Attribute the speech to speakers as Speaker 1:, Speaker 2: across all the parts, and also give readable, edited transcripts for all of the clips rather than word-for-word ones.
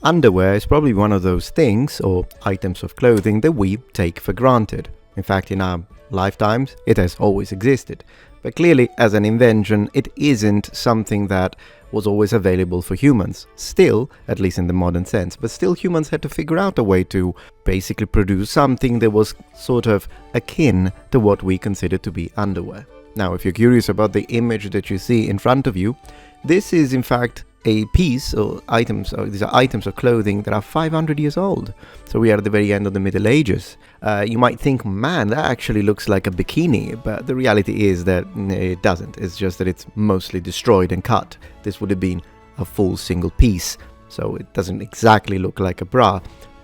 Speaker 1: Underwear is probably one of those things or items of clothing that we take for granted. In fact, in our lifetimes, it has always existed. But clearly, as an invention, it isn't something that was always available for humans. Still, at least in the modern sense, but still humans had to figure out a way to basically produce something that was sort of akin to what we consider to be underwear. Now, if you're curious about the image that you see in front of you, this is in fact a piece or these are items of clothing that are 500 years old. So we are at the very end of the Middle Ages. You might think, man, that actually looks like a bikini, but the reality is that it doesn't. It's just that it's mostly destroyed and cut. This would have been a full single piece, so it doesn't exactly look like a bra,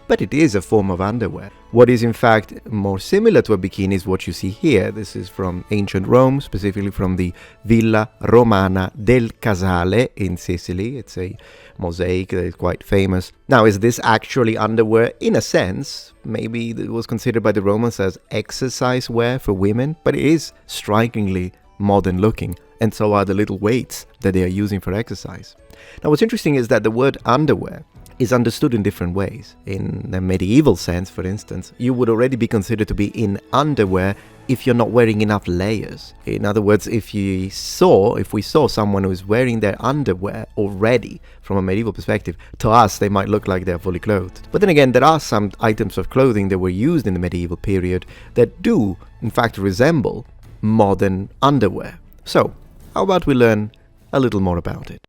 Speaker 1: but it is a form of underwear. What is in fact more similar to a bikini is what you see here. This is from ancient Rome, specifically from the Villa Romana del Casale in Sicily. It's a mosaic that is quite famous. Now, is this actually underwear? In a sense, maybe it was considered by the Romans as exercise wear for women, but it is strikingly modern looking, and so are the little weights that they are using for exercise. Now, what's interesting is that the word underwear is understood in different ways. In the medieval sense, for instance, you would already be considered to be in underwear if you're not wearing enough layers. In other words, if we saw someone who is wearing their underwear already from a medieval perspective, to us they might look like they're fully clothed. But then again, there are some items of clothing that were used in the medieval period that do, in fact, resemble modern underwear. So, how about we learn a little more about it?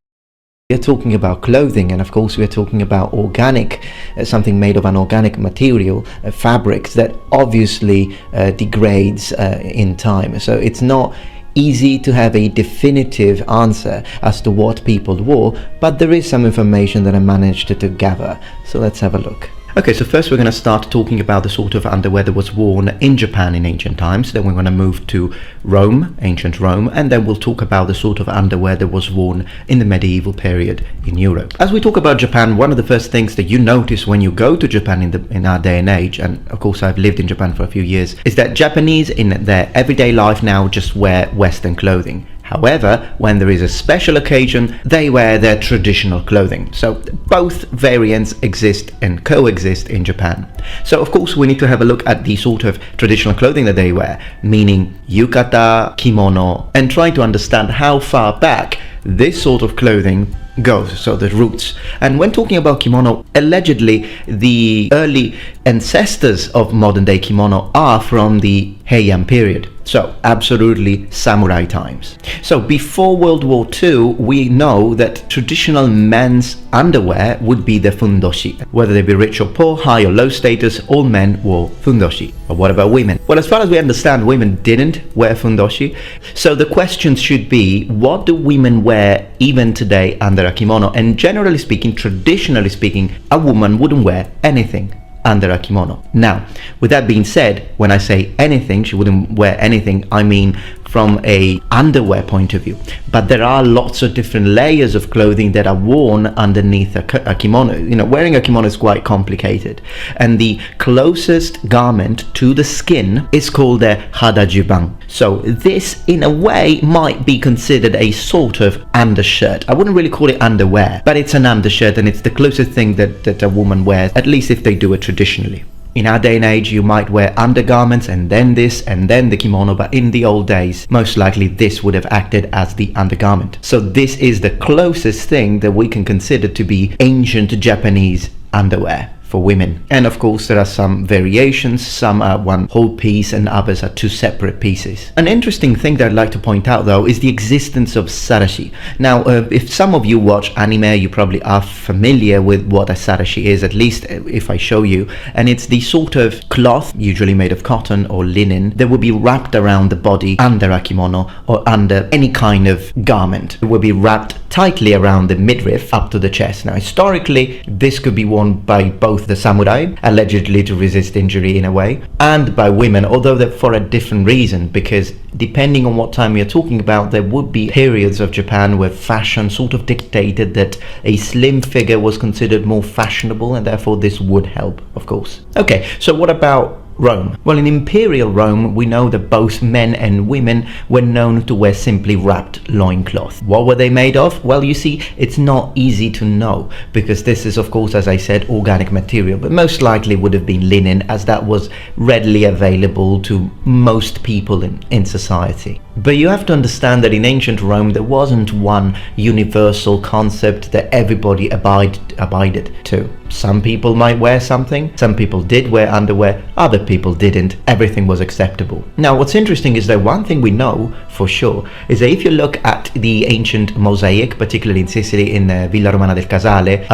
Speaker 2: We're talking about clothing, and of course we're talking about organic, something made of an organic material, fabrics that obviously degrades in time. So it's not easy to have a definitive answer as to what people wore, but there is some information that I managed to gather. So let's have a look. Okay, so first we're going to start talking about the sort of underwear that was worn in Japan in ancient times. Then we're going to move to Rome, ancient Rome, and then we'll talk about the sort of underwear that was worn in the medieval period in Europe. As we talk about Japan, one of the first things that you notice when you go to Japan in our day and age, and of course I've lived in Japan for a few years, is that Japanese in their everyday life now just wear Western clothing. However, when there is a special occasion, they wear their traditional clothing. So both variants exist and coexist in Japan. So of course we need to have a look at the sort of traditional clothing that they wear, meaning yukata, kimono, and try to understand how far back this sort of clothing goes, so the roots. And when talking about kimono, allegedly the early ancestors of modern day kimono are from the Heian period, so absolutely samurai times. So before World War II, we know that traditional men's underwear would be the fundoshi. Whether they be rich or poor, high or low status, all men wore fundoshi. But what about women? Well, as far as we understand, women didn't wear fundoshi. So the question should be, what do women wear even today under a kimono? And generally speaking, traditionally speaking, a woman wouldn't wear anything under a kimono. Now, with that being said, when I say anything, she wouldn't wear anything, I mean from a underwear point of view. But there are lots of different layers of clothing that are worn underneath a kimono. You know, wearing a kimono is quite complicated. And the closest garment to the skin is called a hadajuban. So this, in a way, might be considered a sort of undershirt. I wouldn't really call it underwear, but it's an undershirt, and it's the closest thing that a woman wears, at least if they do it traditionally. In our day and age, you might wear undergarments and then this and then the kimono, but in the old days, most likely this would have acted as the undergarment. So this is the closest thing that we can consider to be ancient Japanese underwear for women. And of course there are some variations, some are one whole piece and others are two separate pieces. An interesting thing that I'd like to point out though is the existence of sarashi. Now if some of you watch anime, you probably are familiar with what a sarashi is, at least if I show you, and it's the sort of cloth, usually made of cotton or linen, that will be wrapped around the body under a kimono or under any kind of garment. It will be wrapped tightly around the midriff up to the chest. Now historically this could be worn by both the samurai, allegedly to resist injury in a way, and by women, although they're for a different reason, because depending on what time we are talking about, there would be periods of Japan where fashion sort of dictated that a slim figure was considered more fashionable, and therefore this would help, of course. Okay, so what about Rome? Well, in Imperial Rome, we know that both men and women were known to wear simply wrapped loincloths. What were they made of? Well, you see, it's not easy to know, because this is, of course, as I said, organic material, but most likely would have been linen, as that was readily available to most people in society. But you have to understand that in ancient Rome there wasn't one universal concept that everybody abided to. Some people might wear something, some people did wear underwear, other people didn't. Everything was acceptable. Now, what's interesting is that one thing we know for sure is that if you look at the ancient mosaic, particularly in Sicily, in Villa Romana del Casale,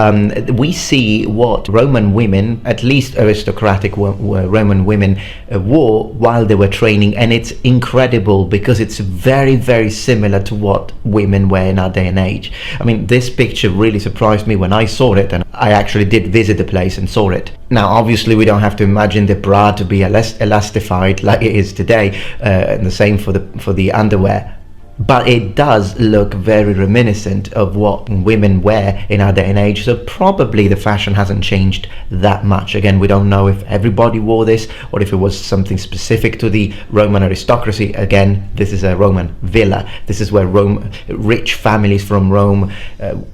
Speaker 2: we see what Roman women, at least aristocratic Roman women, wore while they were training, and it's incredible because it's very, very similar to what women wear in our day and age. I mean, this picture really surprised me when I saw it, and I actually did visit the place and saw it. Now, obviously, we don't have to imagine the bra to be elastified like it is today, and the same for the underwear. But it does look very reminiscent of what women wear in our day and age, so probably the fashion hasn't changed that much. Again, we don't know if everybody wore this or if it was something specific to the Roman aristocracy. Again, this is a Roman villa. This is where rich families from Rome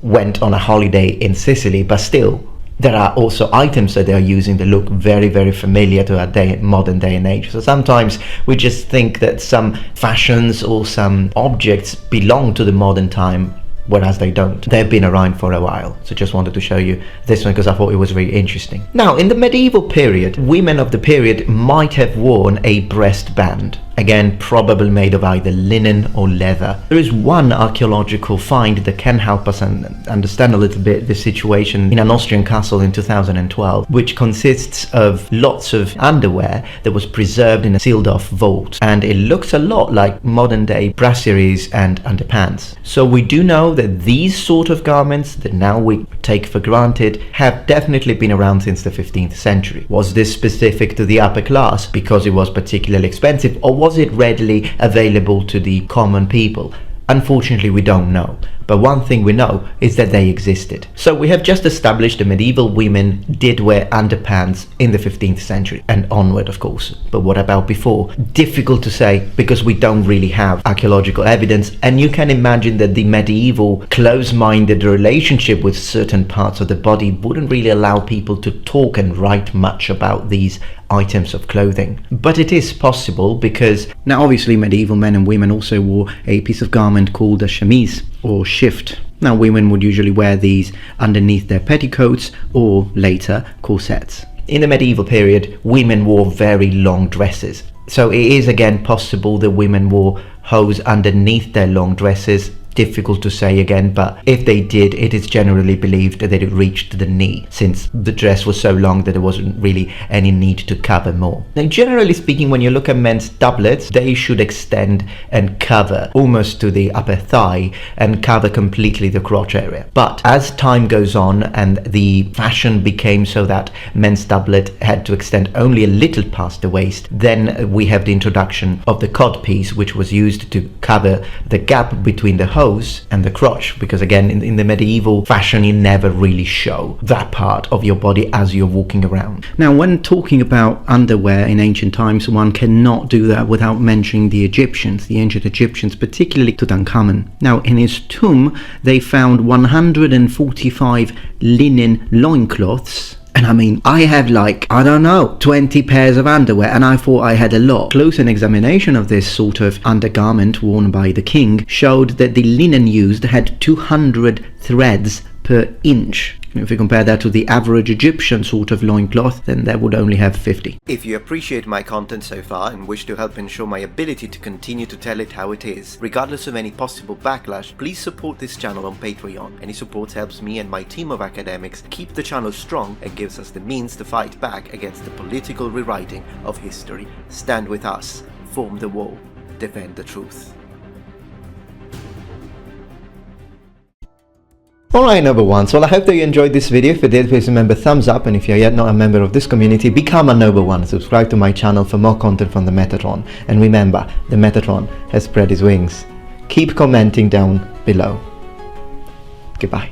Speaker 2: went on a holiday in Sicily, but still, there are also items that they are using that look very, very familiar to our modern day and age. So sometimes we just think that some fashions or some objects belong to the modern time, whereas they don't. They've been around for a while. So just wanted to show you this one because I thought it was very interesting. Now, in the medieval period, women of the period might have worn a breast band. Again, probably made of either linen or leather. There is one archaeological find that can help us understand a little bit the situation in an Austrian castle in 2012, which consists of lots of underwear that was preserved in a sealed off vault, and it looks a lot like modern day brasseries and underpants. So we do know that these sort of garments that now we take for granted have definitely been around since the 15th century. Was this specific to the upper class because it was particularly expensive, or was it readily available to the common people? Unfortunately, we don't know. But one thing we know is that they existed. So we have just established that medieval women did wear underpants in the 15th century and onward, of course. But what about before? Difficult to say because we don't really have archaeological evidence, and you can imagine that the medieval close-minded relationship with certain parts of the body wouldn't really allow people to talk and write much about these items of clothing. But it is possible because now obviously medieval men and women also wore a piece of garment called a chemise or shift. Now women would usually wear these underneath their petticoats or later corsets. In the medieval period, women wore very long dresses. So it is again possible that women wore hose underneath their long dresses. Difficult to say again, but if they did, it is generally believed that it reached the knee, since the dress was so long that there wasn't really any need to cover more. Now, generally speaking, when you look at men's doublets, they should extend and cover almost to the upper thigh and cover completely the crotch area. But as time goes on and the fashion became so that men's doublet had to extend only a little past the waist, then we have the introduction of the codpiece, which was used to cover the gap between the hose and the crotch, because again in the medieval fashion you never really show that part of your body as you're walking around. Now, when talking about underwear in ancient times, one cannot do that without mentioning the Egyptians, the ancient Egyptians, particularly Tutankhamun. Now, in his tomb they found 145 linen loincloths. And I mean, I have like, I don't know, 20 pairs of underwear, and I thought I had a lot. Close examination of this sort of undergarment worn by the king showed that the linen used had 200 threads per inch. If you compare that to the average Egyptian sort of loincloth, then that would only have 50.
Speaker 1: If you appreciate my content so far and wish to help ensure my ability to continue to tell it how it is, regardless of any possible backlash, please support this channel on Patreon. Any support helps me and my team of academics keep the channel strong and gives us the means to fight back against the political rewriting of history. Stand with us, form the wall, defend the truth.
Speaker 2: Alright, number one, so I hope that you enjoyed this video. If you did, please remember thumbs up, and if you're yet not a member of this community, become a number one. Subscribe to my channel for more content from the Metatron. And remember, the Metatron has spread his wings. Keep commenting down below. Goodbye.